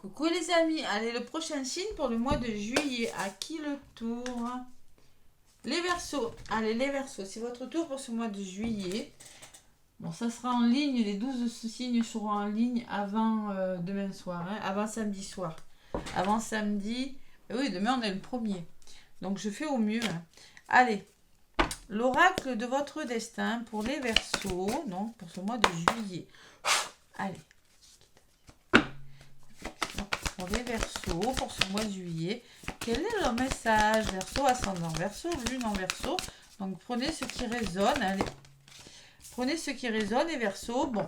Coucou les amis, allez le prochain signe pour le mois de juillet. À qui le tour? Les Verseaux. Allez les Verseaux, c'est votre tour pour ce mois de juillet. Bon, ça sera en ligne, les 12 signes seront en ligne avant demain soir, hein, avant samedi soir. Avant samedi, oui, demain on est le premier. Donc je fais au mieux. Hein. Allez, l'oracle de votre destin pour les Verseaux, donc pour ce mois de juillet. Allez. Pour les Verseaux, pour ce mois de juillet, quel est leur message? Verseau, ascendant Verseau, lune en Verseau. Donc prenez ce qui résonne. Allez, prenez ce qui résonne et Verseau. Bon,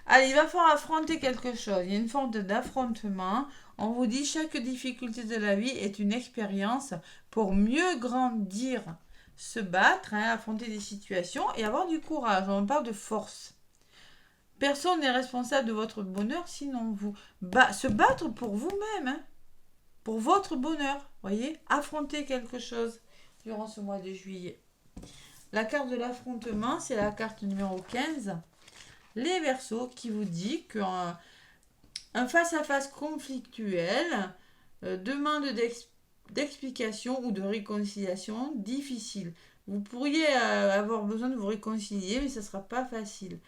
allez, il va falloir affronter quelque chose. Il y a une forme d'affrontement. On vous dit chaque difficulté de la vie est une expérience pour mieux grandir, se battre, hein, affronter des situations et avoir du courage. On parle de force. Personne n'est responsable de votre bonheur sinon vous. Se battre pour vous-même, hein, pour votre bonheur, voyez, affronter quelque chose durant ce mois de juillet. La carte de l'affrontement, c'est la carte numéro 15. Les Verseaux qui vous dit qu'un face-à-face conflictuel demande d'explication ou de réconciliation difficile. Vous pourriez avoir besoin de vous réconcilier, mais ça ne sera pas facile.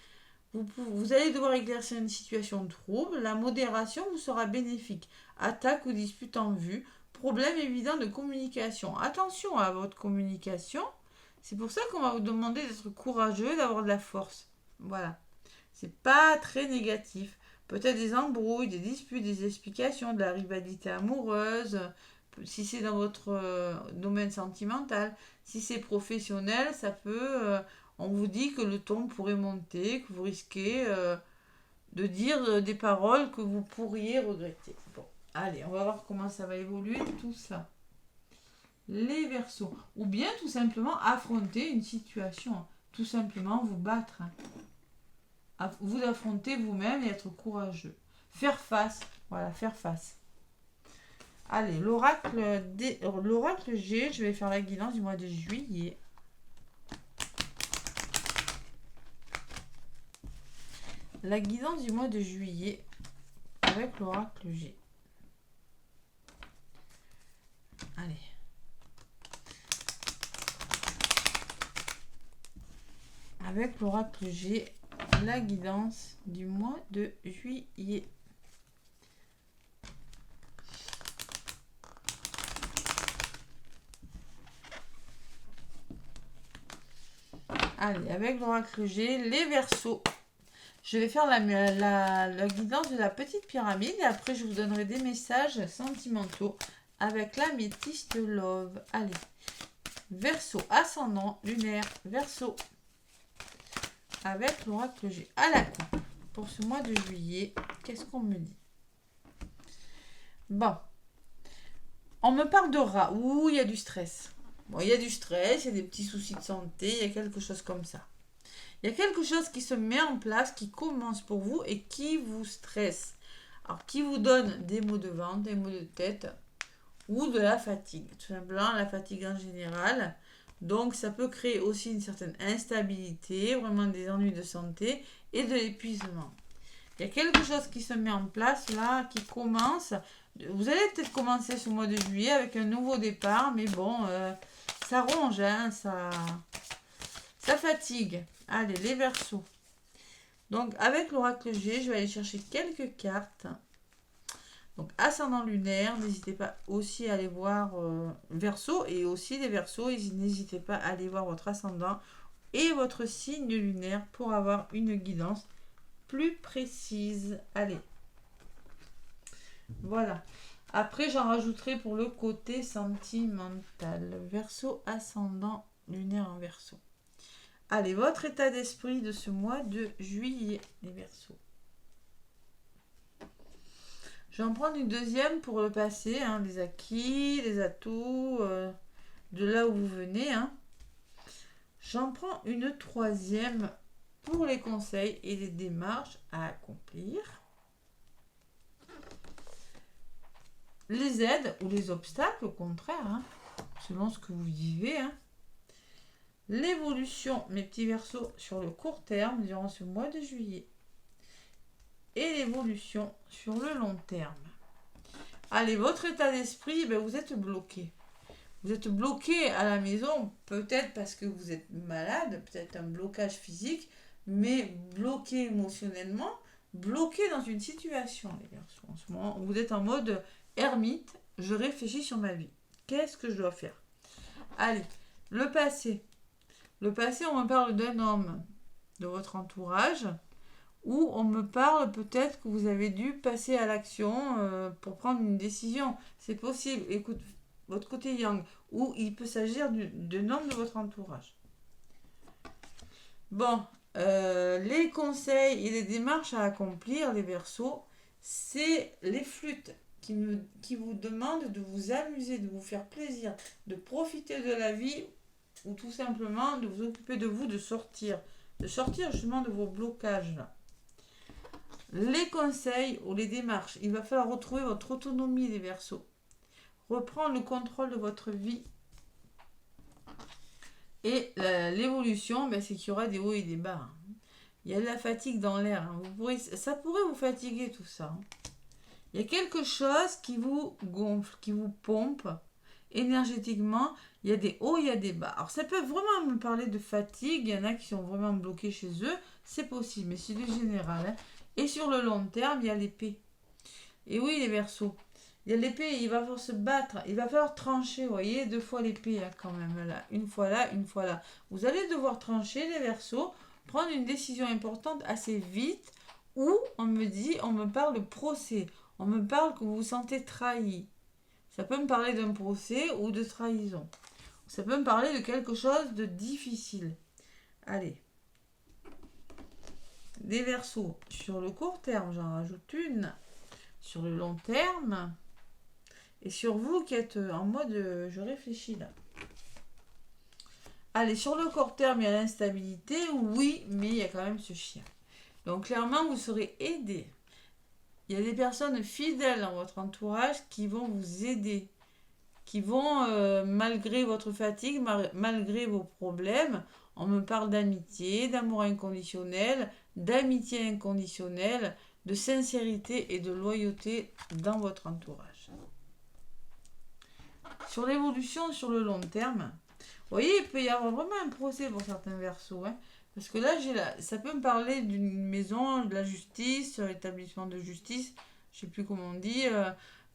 Vous allez devoir éclaircir une situation trouble. La modération vous sera bénéfique. Attaque ou dispute en vue. Problème évident de communication. Attention à votre communication. C'est pour ça qu'on va vous demander d'être courageux, d'avoir de la force. Voilà. C'est pas très négatif. Peut-être des embrouilles, des disputes, des explications, de la rivalité amoureuse. Si c'est dans votre domaine sentimental. Si c'est professionnel, ça peut... on vous dit que le ton pourrait monter, que vous risquez de dire des paroles que vous pourriez regretter. Bon, allez, on va voir comment ça va évoluer tout ça. Les Verseaux. Ou bien tout simplement affronter une situation. Tout simplement vous battre. Hein. Vous affronter vous-même et être courageux. Faire face. Voilà, faire face. Allez, l'oracle G, je vais faire la guidance du mois de juillet. La guidance du mois de juillet avec l'oracle G. Allez. Avec l'oracle G, la guidance du mois de juillet. Allez, avec l'oracle G, les Verseaux. Je vais faire la guidance de la petite pyramide et après je vous donnerai des messages sentimentaux avec la métisse de Love. Allez, Verseau, ascendant, lunaire, Verseau. Avec l'oracle G. À la coupe. Pour ce mois de juillet, qu'est-ce qu'on me dit? Bon. On me parle de rat. Ouh, il y a du stress. Bon, il y a du stress, il y a des petits soucis de santé, il y a quelque chose comme ça. Il y a quelque chose qui se met en place, qui commence pour vous et qui vous stresse. Alors, qui vous donne des maux de ventre, des maux de tête ou de la fatigue. Tout simplement, la fatigue en général. Donc, ça peut créer aussi une certaine instabilité, vraiment des ennuis de santé et de l'épuisement. Il y a quelque chose qui se met en place là, qui commence. Vous allez peut-être commencer ce mois de juillet avec un nouveau départ, mais bon, ça ronge, hein, ça fatigue. Allez, les Verseaux. Donc, avec l'oracle G, je vais aller chercher quelques cartes. Donc, ascendant lunaire, n'hésitez pas aussi à aller voir Verseau. Et aussi les Verseaux, n'hésitez pas à aller voir votre ascendant et votre signe lunaire pour avoir une guidance plus précise. Allez. Voilà. Après, j'en rajouterai pour le côté sentimental. Verseau, ascendant lunaire en Verseau. Allez, votre état d'esprit de ce mois de juillet, les Verseaux. Je vais en prendre une deuxième pour le passé, hein, les acquis, les atouts, de là où vous venez. Hein. J'en prends une troisième pour les conseils et les démarches à accomplir. Les aides ou les obstacles, au contraire, hein, selon ce que vous vivez. Hein. L'évolution, mes petits Verseaux, sur le court terme durant ce mois de juillet. Et l'évolution sur le long terme. Allez, votre état d'esprit, ben, vous êtes bloqué. Vous êtes bloqué à la maison, peut-être parce que vous êtes malade, peut-être un blocage physique, mais bloqué émotionnellement, bloqué dans une situation, les garçons. En ce moment, vous êtes en mode ermite, je réfléchis sur ma vie. Qu'est-ce que je dois faire? Allez, le passé. Le passé, on me parle d'un homme de votre entourage, ou on me parle peut-être que vous avez dû passer à l'action pour prendre une décision. C'est possible. Écoute, votre côté yang, ou il peut s'agir d'un homme de votre entourage. Bon, les conseils et les démarches à accomplir, les Verseaux, c'est les flûtes qui vous demandent de vous amuser, de vous faire plaisir, de profiter de la vie, ou tout simplement de vous occuper de vous, de sortir justement de vos blocages là. Les conseils ou les démarches, il va falloir retrouver votre autonomie, les Verseaux. Reprendre le contrôle de votre vie. Et l'évolution, ben, c'est qu'il y aura des hauts et des bas. Il y a de la fatigue dans l'air. Ça pourrait vous fatiguer tout ça. Il y a quelque chose qui vous gonfle, qui vous pompe énergétiquement. Il y a des hauts, il y a des bas. Alors ça peut vraiment me parler de fatigue. Il y en a qui sont vraiment bloqués chez eux. C'est possible, mais c'est du général. Hein. Et sur le long terme, il y a l'épée. Et oui, les Verseaux. Il y a l'épée, il va falloir se battre, il va falloir trancher, vous voyez, 2 fois l'épée hein, quand même, là, une fois là, une fois là. Vous allez devoir trancher, les Verseaux, prendre une décision importante assez vite, ou on me parle de procès, on me parle que vous vous sentez trahi. Ça peut me parler d'un procès ou de trahison. Ça peut me parler de quelque chose de difficile. Allez. Des Verseaux, sur le court terme, j'en rajoute une. Sur le long terme... Et sur vous qui êtes en mode je réfléchis là. Allez, sur le court terme, il y a l'instabilité, oui, mais il y a quand même ce chien. Donc clairement, vous serez aidé. Il y a des personnes fidèles dans votre entourage qui vont vous aider, qui vont, malgré votre fatigue, malgré vos problèmes, on me parle d'amitié, d'amour inconditionnel, d'amitié inconditionnelle, de sincérité et de loyauté dans votre entourage. Sur l'évolution sur le long terme, vous voyez, il peut y avoir vraiment un procès pour certains Verseaux. Hein, parce que là, ça peut me parler d'une maison, de la justice, l'établissement de justice, je ne sais plus comment on dit.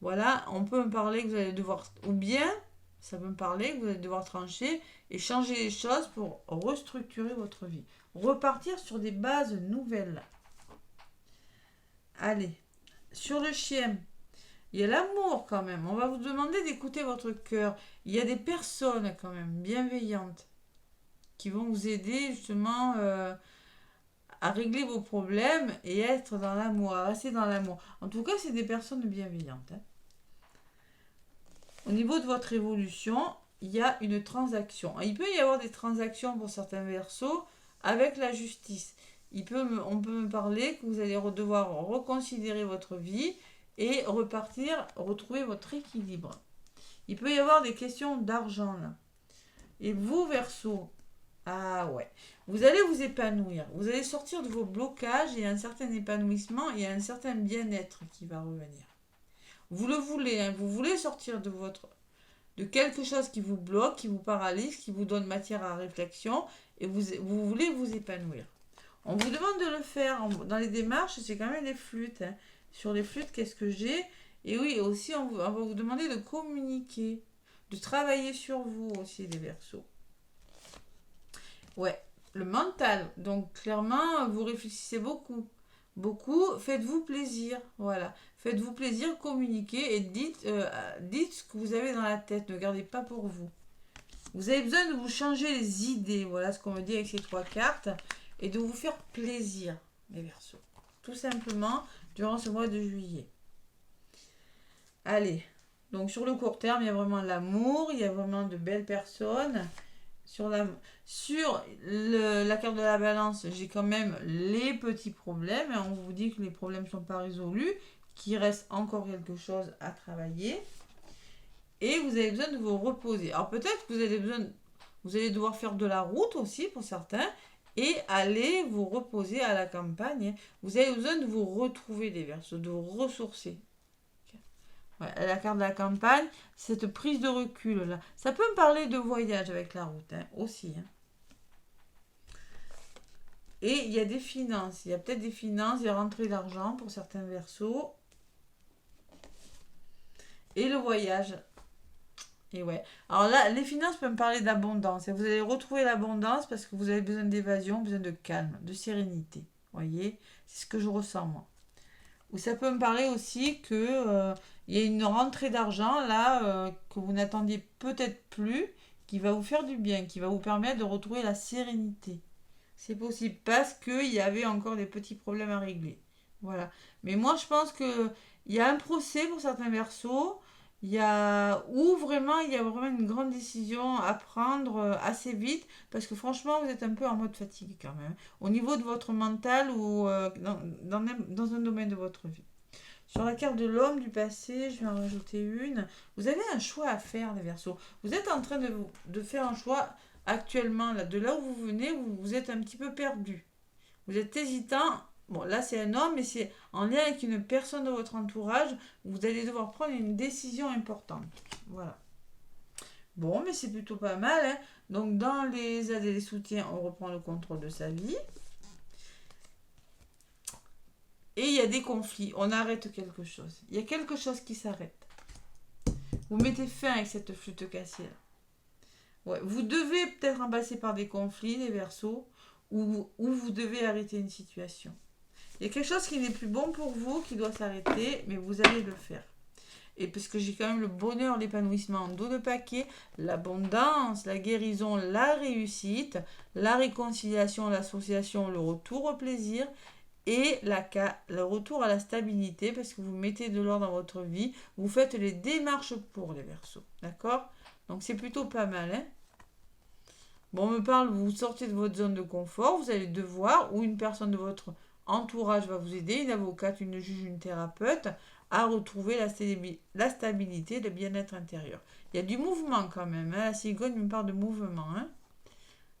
Voilà, on peut me parler que vous allez devoir, ou bien, ça peut me parler que vous allez devoir trancher et changer les choses pour restructurer votre vie. Repartir sur des bases nouvelles. Allez, sur le chien. Il y a l'amour quand même. On va vous demander d'écouter votre cœur. Il y a des personnes quand même bienveillantes qui vont vous aider justement à régler vos problèmes et être dans l'amour, à rester dans l'amour. En tout cas, c'est des personnes bienveillantes. Hein. Au niveau de votre évolution, il y a une transaction. Il peut y avoir des transactions pour certains Verseaux avec la justice. On peut me parler que vous allez devoir reconsidérer votre vie et repartir, retrouver votre équilibre. Il peut y avoir des questions d'argent là. Et vous, Verseau, ah ouais, vous allez vous épanouir. Vous allez sortir de vos blocages, il y a un certain épanouissement, il y a un certain bien-être qui va revenir. Vous le voulez, hein, vous voulez sortir de quelque chose qui vous bloque, qui vous paralyse, qui vous donne matière à réflexion, et vous voulez vous épanouir. On vous demande de le faire. Dans les démarches, c'est quand même les flûtes. Hein. Sur les flûtes, qu'est-ce que j'ai? Et oui, aussi, on va vous demander de communiquer, de travailler sur vous aussi, les Verseaux. Ouais, le mental. Donc, clairement, vous réfléchissez beaucoup. Beaucoup, faites-vous plaisir. Voilà. Faites-vous plaisir, communiquez et dites ce que vous avez dans la tête. Ne gardez pas pour vous. Vous avez besoin de vous changer les idées. Voilà ce qu'on me dit avec ces 3 cartes. Et de vous faire plaisir, les Verseaux. Tout simplement, durant ce mois de juillet. Allez, donc sur le court terme, il y a vraiment l'amour, il y a vraiment de belles personnes. Sur la carte de la balance, j'ai quand même les petits problèmes. Et on vous dit que les problèmes ne sont pas résolus, qu'il reste encore quelque chose à travailler. Et vous avez besoin de vous reposer. Alors peut-être que vous allez devoir faire de la route aussi pour certains. Et aller vous reposer à la campagne. Vous avez besoin de vous retrouver, les Verseaux, de vous ressourcer. Ouais, la carte de la campagne, cette prise de recul là. Ça peut me parler de voyage avec la route hein, aussi. Hein. Et il y a des finances. Il y a peut-être des finances, il y a rentrée d'argent pour certains versos. Et le voyage. Et ouais. Alors là, les finances peuvent me parler d'abondance. Et vous allez retrouver l'abondance parce que vous avez besoin d'évasion, besoin de calme, de sérénité. Vous voyez? C'est ce que je ressens moi. Ou ça peut me parler aussi que il y a une rentrée d'argent là que vous n'attendiez peut-être plus, qui va vous faire du bien, qui va vous permettre de retrouver la sérénité. C'est possible parce qu'il y avait encore des petits problèmes à régler. Voilà. Mais moi, je pense que il y a un procès pour certains versos. Il y a où vraiment il y a vraiment une grande décision à prendre assez vite parce que franchement vous êtes un peu en mode fatigue quand même au niveau de votre mental ou dans un domaine de votre vie. Sur la carte de l'homme du passé, je vais en rajouter une. Vous avez un choix à faire, les Verseaux. Vous êtes en train de faire un choix actuellement, là, de là où vous venez, vous êtes un petit peu perdu. Vous êtes hésitant. Bon, là, c'est un homme, mais c'est en lien avec une personne de votre entourage. Vous allez devoir prendre une décision importante. Voilà. Bon, mais c'est plutôt pas mal. Hein. Donc, dans les aides et les soutiens, on reprend le contrôle de sa vie. Et il y a des conflits. On arrête quelque chose. Il y a quelque chose qui s'arrête. Vous mettez fin avec cette flûte cassée. Ouais, vous devez peut-être en passer par des conflits, les Verseaux, ou vous devez arrêter une situation. Il y a quelque chose qui n'est plus bon pour vous, qui doit s'arrêter, mais vous allez le faire. Et parce que j'ai quand même le bonheur, l'épanouissement en dos de paquet, l'abondance, la guérison, la réussite, la réconciliation, l'association, le retour au plaisir et le retour à la stabilité parce que vous mettez de l'ordre dans votre vie, vous faites les démarches pour les Verseaux. D'accord? Donc c'est plutôt pas mal. Hein? Bon, on me parle, vous sortez de votre zone de confort, vous allez devoir, ou une personne de votre entourage va vous aider, une avocate, une juge, une thérapeute, à retrouver la stabilité, le bien-être intérieur. Il y a du mouvement quand même. Hein. La cigogne me parle de mouvement. Hein.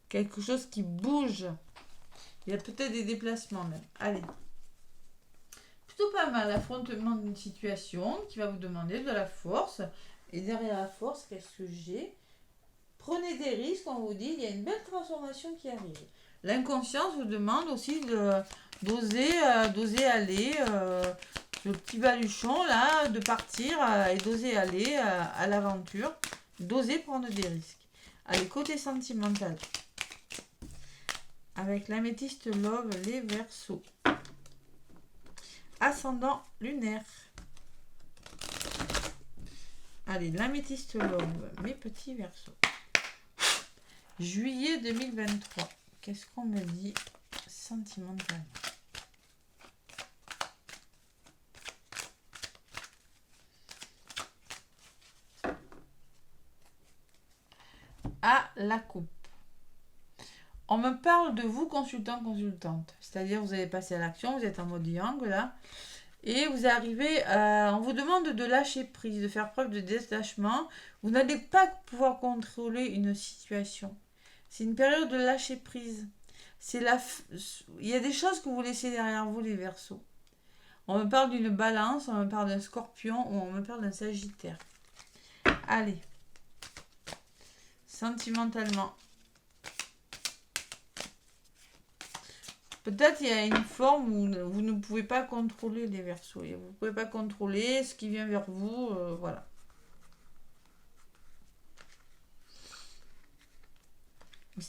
Quelque chose qui bouge. Il y a peut-être des déplacements même. Allez. Plutôt pas mal. L'affrontement d'une situation qui va vous demander de la force. Et derrière la force, qu'est-ce que j'ai ? Prenez des risques, on vous dit, il y a une belle transformation qui arrive. L'inconscience vous demande aussi d'oser aller, le petit baluchon là, de partir et d'oser aller à l'aventure, d'oser prendre des risques. Allez, côté sentimental. Avec l'améthyste love, les Verseaux. Ascendant lunaire. Allez, l'améthyste love, mes petits Verseaux. Juillet 2023. Qu'est-ce qu'on me dit sentimentalement? À la coupe. On me parle de vous, consultant, consultante. C'est-à-dire, vous allez passer à l'action, vous êtes en mode yang, là. Et vous arrivez on vous demande de lâcher prise, de faire preuve de détachement. Vous n'allez pas pouvoir contrôler une situation. C'est une période de lâcher prise. Il y a des choses que vous laissez derrière vous, les Verseaux. On me parle d'une balance, on me parle d'un scorpion ou on me parle d'un sagittaire. Allez. Sentimentalement. Peut-être il y a une forme où vous ne pouvez pas contrôler les Verseaux. Vous ne pouvez pas contrôler ce qui vient vers vous. Voilà.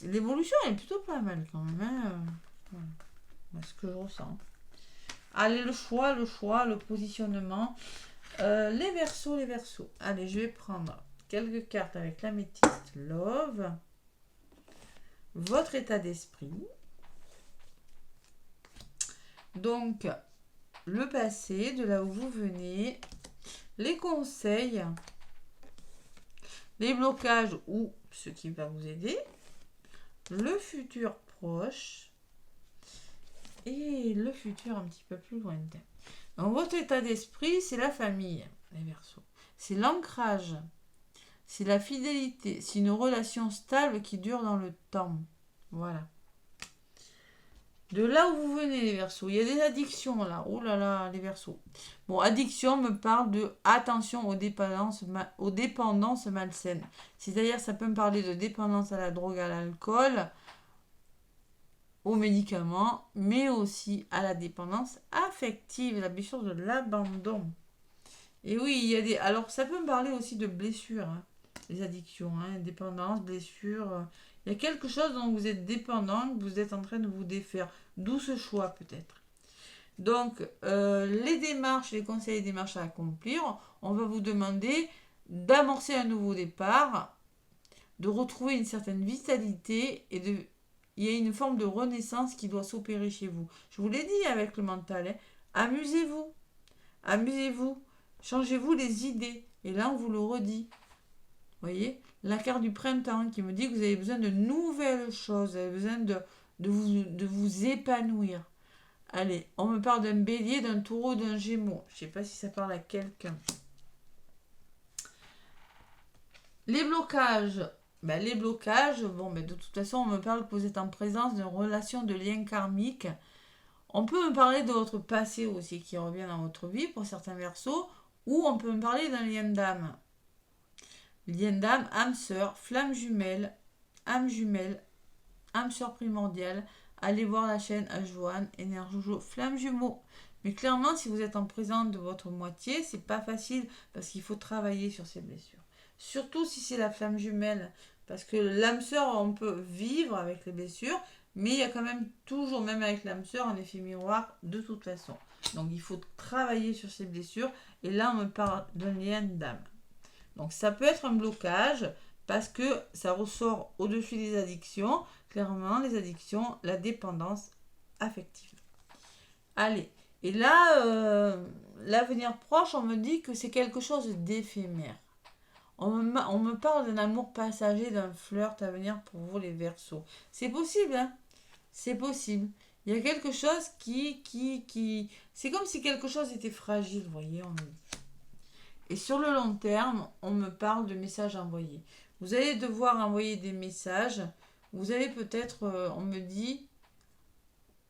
L'évolution est plutôt pas mal quand même. Hein. Voilà. Ce que je ressens. Allez, le choix, le positionnement. Les Verseaux, les Verseaux. Allez, je vais prendre quelques cartes avec l'améthyste love. Votre état d'esprit. Donc, le passé, de là où vous venez, les conseils, les blocages ou ce qui va vous aider, le futur proche et le futur un petit peu plus lointain. Donc, votre état d'esprit, c'est la famille, les Verseaux. C'est l'ancrage, c'est la fidélité, c'est une relation stable qui dure dans le temps. Voilà. De là où vous venez, les Verseaux, il y a des addictions là. Oh là là, les Verseaux. Bon, addiction me parle de attention aux dépendances malsaines. C'est-à-dire, ça peut me parler de dépendance à la drogue, à l'alcool, aux médicaments, mais aussi à la dépendance affective, la blessure de l'abandon. Et oui, il y a des. Alors, ça peut me parler aussi de blessures, hein, les addictions, hein, dépendance, blessure. Il y a quelque chose dont vous êtes dépendant, que vous êtes en train de vous défaire. D'où ce choix, peut-être. Donc, les démarches, les conseils et démarches à accomplir, on va vous demander d'amorcer un nouveau départ, de retrouver une certaine vitalité et de. Il y a une forme de renaissance qui doit s'opérer chez vous. Je vous l'ai dit avec le mental, hein. Amusez-vous. Amusez-vous. Changez-vous les idées. Et là, on vous le redit. Vous voyez, la carte du printemps qui me dit que vous avez besoin de nouvelles choses. Vous avez besoin de vous épanouir. Allez, on me parle d'un bélier, d'un taureau, d'un gémeau. Je ne sais pas si ça parle à quelqu'un. Les blocages. Les blocages, de toute façon, on me parle que vous êtes en présence d'une relation de lien karmique. On peut me parler de votre passé aussi qui revient dans votre vie pour certains versos, ou on peut me parler d'un lien d'âme. Lien d'âme, âme sœur, flamme jumelle, âme sœur primordiale. Allez voir la chaîne Ajoan, Énergie, flamme jumeau. Mais clairement, si vous êtes en présence de votre moitié, c'est pas facile parce qu'il faut travailler sur ces blessures. Surtout si c'est la flamme jumelle, parce que l'âme sœur, on peut vivre avec les blessures, mais il y a quand même toujours, même avec l'âme sœur, un effet miroir de toute façon. Donc il faut travailler sur ces blessures, et là on me parle d'un lien d'âme. Donc ça peut être un blocage, parce que ça ressort au-dessus des addictions, clairement les addictions, la dépendance affective. Allez, et là, l'avenir proche, on me dit que c'est quelque chose d'éphémère. On me parle d'un amour passager, d'un flirt à venir pour vous les Verseaux. C'est possible, hein? C'est possible. Il y a quelque chose qui... C'est comme si quelque chose était fragile, vous voyez, on me dit. Et sur le long terme, on me parle de messages envoyés. Vous allez devoir envoyer des messages. Vous allez peut-être, on me dit...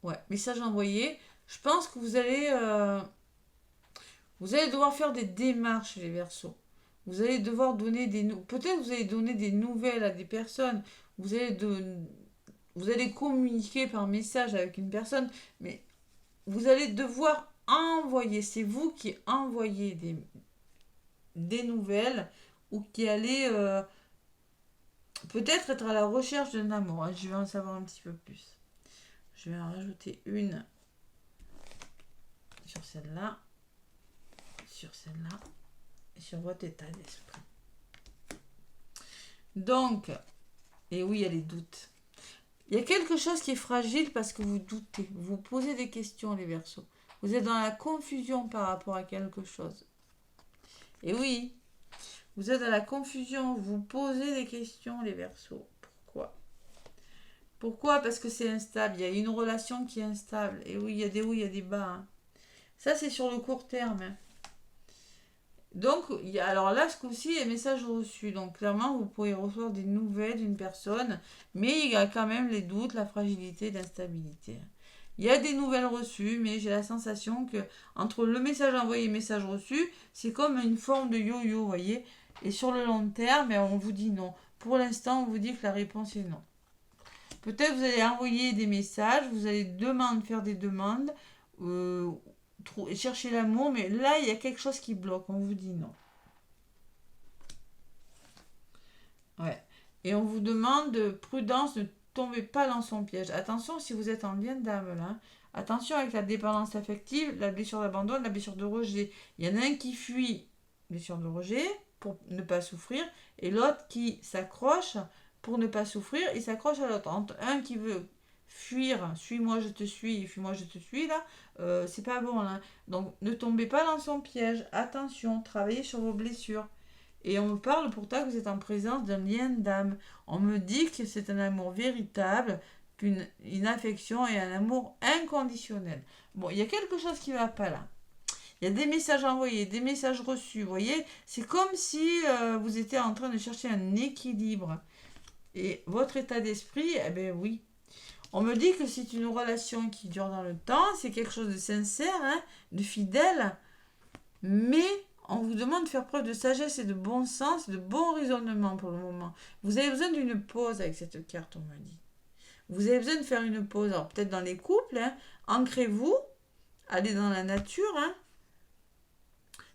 Ouais, messages envoyés. Je pense que vous allez devoir faire des démarches, les Verseaux. Vous allez devoir donner peut-être vous allez donner des nouvelles à des personnes. Vous allez communiquer par message avec une personne, mais vous allez devoir envoyer. C'est vous qui envoyez des nouvelles ou qui allez peut-être être à la recherche d'un amour. Je vais en savoir un petit peu plus. Je vais en rajouter une sur celle-là, et sur votre état d'esprit. Donc, et oui, il y a les doutes. Il y a quelque chose qui est fragile parce que vous doutez. Vous posez des questions, les Verseaux. Vous êtes dans la confusion par rapport à quelque chose. Et oui, vous êtes dans la confusion. Vous posez des questions, les Verseaux. Pourquoi? Parce que c'est instable. Il y a une relation qui est instable. Et oui, il y a des hauts, il y a des bas. Hein. Ça, c'est sur le court terme. Hein. Donc, alors là, ce coup-ci, il y a message reçu. Donc, clairement, vous pourrez recevoir des nouvelles d'une personne, mais il y a quand même les doutes, la fragilité, l'instabilité. Il y a des nouvelles reçues, mais j'ai la sensation que entre le message envoyé et le message reçu, c'est comme une forme de yo-yo, vous voyez. Et sur le long terme, on vous dit non. Pour l'instant, on vous dit que la réponse est non. Peut-être vous allez envoyer des messages, vous allez faire des demandes, chercher l'amour, mais là, il y a quelque chose qui bloque. On vous dit non. Ouais. Et on vous demande de prudence, ne tombez pas dans son piège. Attention si vous êtes en lien d'âme, là. Attention avec la dépendance affective, la blessure d'abandon, la blessure de rejet. Il y en a un qui fuit, blessure de rejet, pour ne pas souffrir, et l'autre qui s'accroche pour ne pas souffrir, il s'accroche à l'autre. Un qui veut fuir, suis-moi, je te suis, et fuis-moi, je te suis, là, c'est pas bon, là. Donc, ne tombez pas dans son piège. Attention, travaillez sur vos blessures. Et on me parle pourtant que vous êtes en présence d'un lien d'âme. On me dit que c'est un amour véritable, une affection et un amour inconditionnel. Bon, il y a quelque chose qui ne va pas là. Il y a des messages envoyés, des messages reçus, vous voyez. C'est comme si vous étiez en train de chercher un équilibre. Et votre état d'esprit, eh bien oui. On me dit que c'est une relation qui dure dans le temps, c'est quelque chose de sincère, hein, de fidèle, mais on vous demande de faire preuve de sagesse et de bon sens, de bon raisonnement pour le moment. Vous avez besoin d'une pause avec cette carte, on me dit. Vous avez besoin de faire une pause. Alors peut-être dans les couples, hein, ancrez-vous, allez dans la nature. Hein.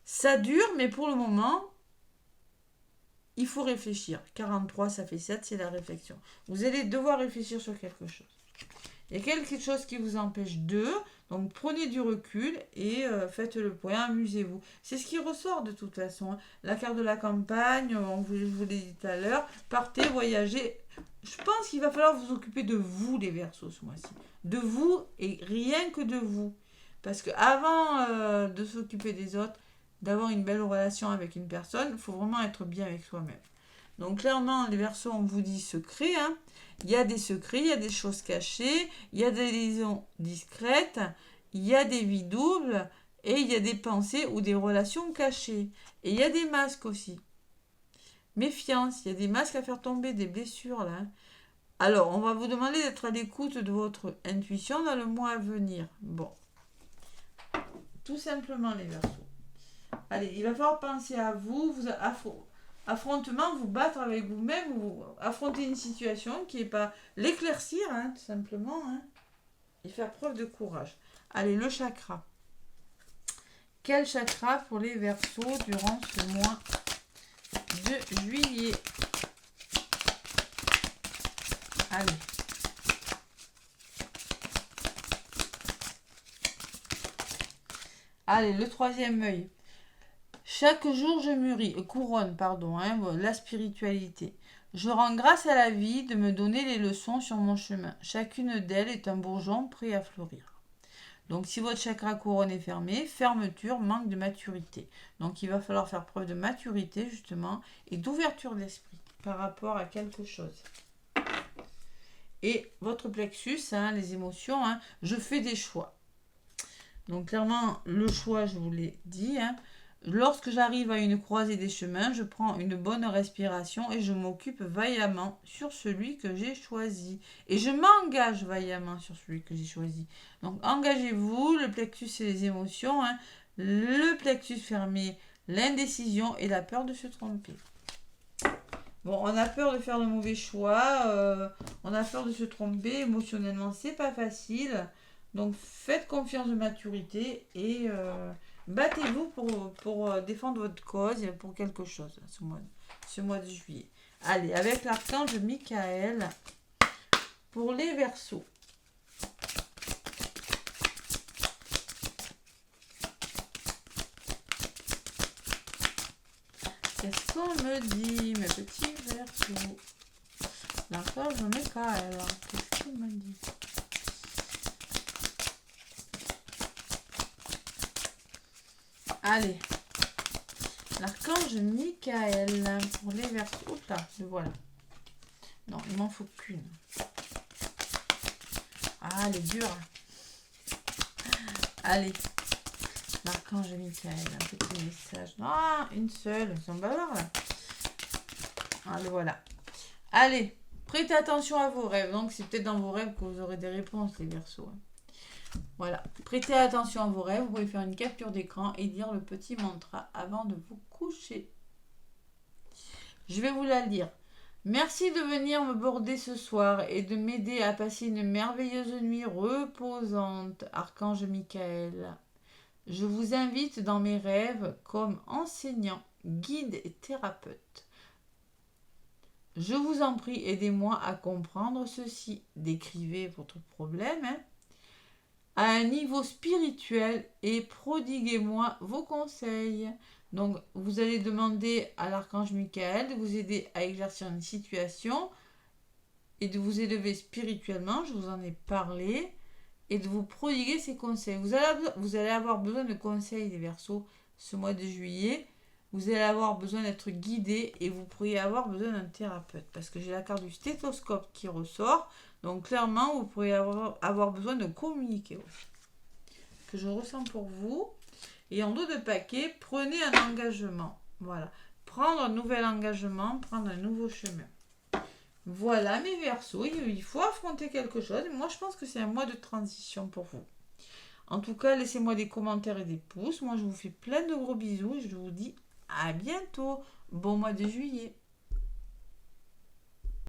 Ça dure, mais pour le moment, il faut réfléchir. 43, ça fait 7, c'est la réflexion. Vous allez devoir réfléchir sur quelque chose. Il y a quelque chose qui vous empêche donc prenez du recul et faites le point, amusez-vous. C'est ce qui ressort de toute façon. Hein. La carte de la campagne, je vous l'ai dit tout à l'heure, partez, voyagez. Je pense qu'il va falloir vous occuper de vous, les Verseaux, ce mois-ci. De vous et rien que de vous. Parce qu'avant de s'occuper des autres, d'avoir une belle relation avec une personne, il faut vraiment être bien avec soi-même. Donc clairement, les Verseaux, on vous dit secret. Hein. Il y a des secrets, il y a des choses cachées, il y a des liaisons discrètes, il y a des vies doubles et il y a des pensées ou des relations cachées. Et il y a des masques aussi. Méfiance, il y a des masques à faire tomber, des blessures là. Alors, on va vous demander d'être à l'écoute de votre intuition dans le mois à venir. Bon. Tout simplement les Verseaux. Allez, il va falloir penser à vous, affrontement, vous battre avec vous-même, ou affronter une situation qui n'est pas l'éclaircir, hein, tout simplement, hein, et faire preuve de courage. Allez, le chakra. Quel chakra pour les Verseaux durant ce mois de juillet? Allez. Allez, le troisième œil. Chaque jour, je mûris, couronne, pardon, hein, la spiritualité. Je rends grâce à la vie de me donner les leçons sur mon chemin. Chacune d'elles est un bourgeon prêt à fleurir. Donc, si votre chakra couronne est fermé, fermeture, manque de maturité. Donc, il va falloir faire preuve de maturité, justement, et d'ouverture d'esprit par rapport à quelque chose. Et votre plexus, hein, les émotions, hein, je fais des choix. Donc, clairement, le choix, je vous l'ai dit, hein, lorsque j'arrive à une croisée des chemins, je prends une bonne respiration et je m'occupe vaillamment sur celui que j'ai choisi. Et je m'engage vaillamment sur celui que j'ai choisi. Donc engagez-vous, le plexus c'est les émotions, hein. Le plexus fermé, l'indécision et la peur de se tromper. Bon, on a peur de faire de mauvais choix, on a peur de se tromper, émotionnellement c'est pas facile. Donc faites confiance de maturité et battez-vous pour défendre votre cause et pour quelque chose ce mois de juillet. Allez, avec l'archange Michael pour les Verseaux. Qu'est-ce qu'on me dit, mes petits Verseaux? L'archange Michael, qu'est-ce qu'il me dit? Allez, l'archange Michael pour les Verseaux. Oups là, le voilà. Non, il m'en faut qu'une. Ah, elle est dure. Allez, l'archange Michael, un petit message. Ah, une seule, c'est un bavard là. Ah, le voilà. Allez, prêtez attention à vos rêves. Donc, c'est peut-être dans vos rêves que vous aurez des réponses, les Verseaux. Voilà, prêtez attention à vos rêves, vous pouvez faire une capture d'écran et dire le petit mantra avant de vous coucher. Je vais vous la lire. Merci de venir me border ce soir et de m'aider à passer une merveilleuse nuit reposante, Archange Michael. Je vous invite dans mes rêves comme enseignant, guide et thérapeute. Je vous en prie, aidez-moi à comprendre ceci. Décrivez votre problème, à un niveau spirituel et prodiguez-moi vos conseils. Donc, vous allez demander à l'archange Michael de vous aider à éclaircir une situation et de vous élever spirituellement, je vous en ai parlé, et de vous prodiguer ces conseils. Vous allez avoir besoin de conseils des Verseaux ce mois de juillet. Vous allez avoir besoin d'être guidé et vous pourriez avoir besoin d'un thérapeute parce que j'ai la carte du stéthoscope qui ressort. Donc clairement, vous pourriez avoir besoin de communiquer aussi. Que je ressens pour vous. Et en dos de paquet, prenez un engagement. Voilà. Prendre un nouvel engagement, prendre un nouveau chemin. Voilà mes Verseaux, il faut affronter quelque chose. Moi, je pense que c'est un mois de transition pour vous. En tout cas, laissez-moi des commentaires et des pouces. Moi, je vous fais plein de gros bisous et je vous dis à bientôt. Bon mois de juillet.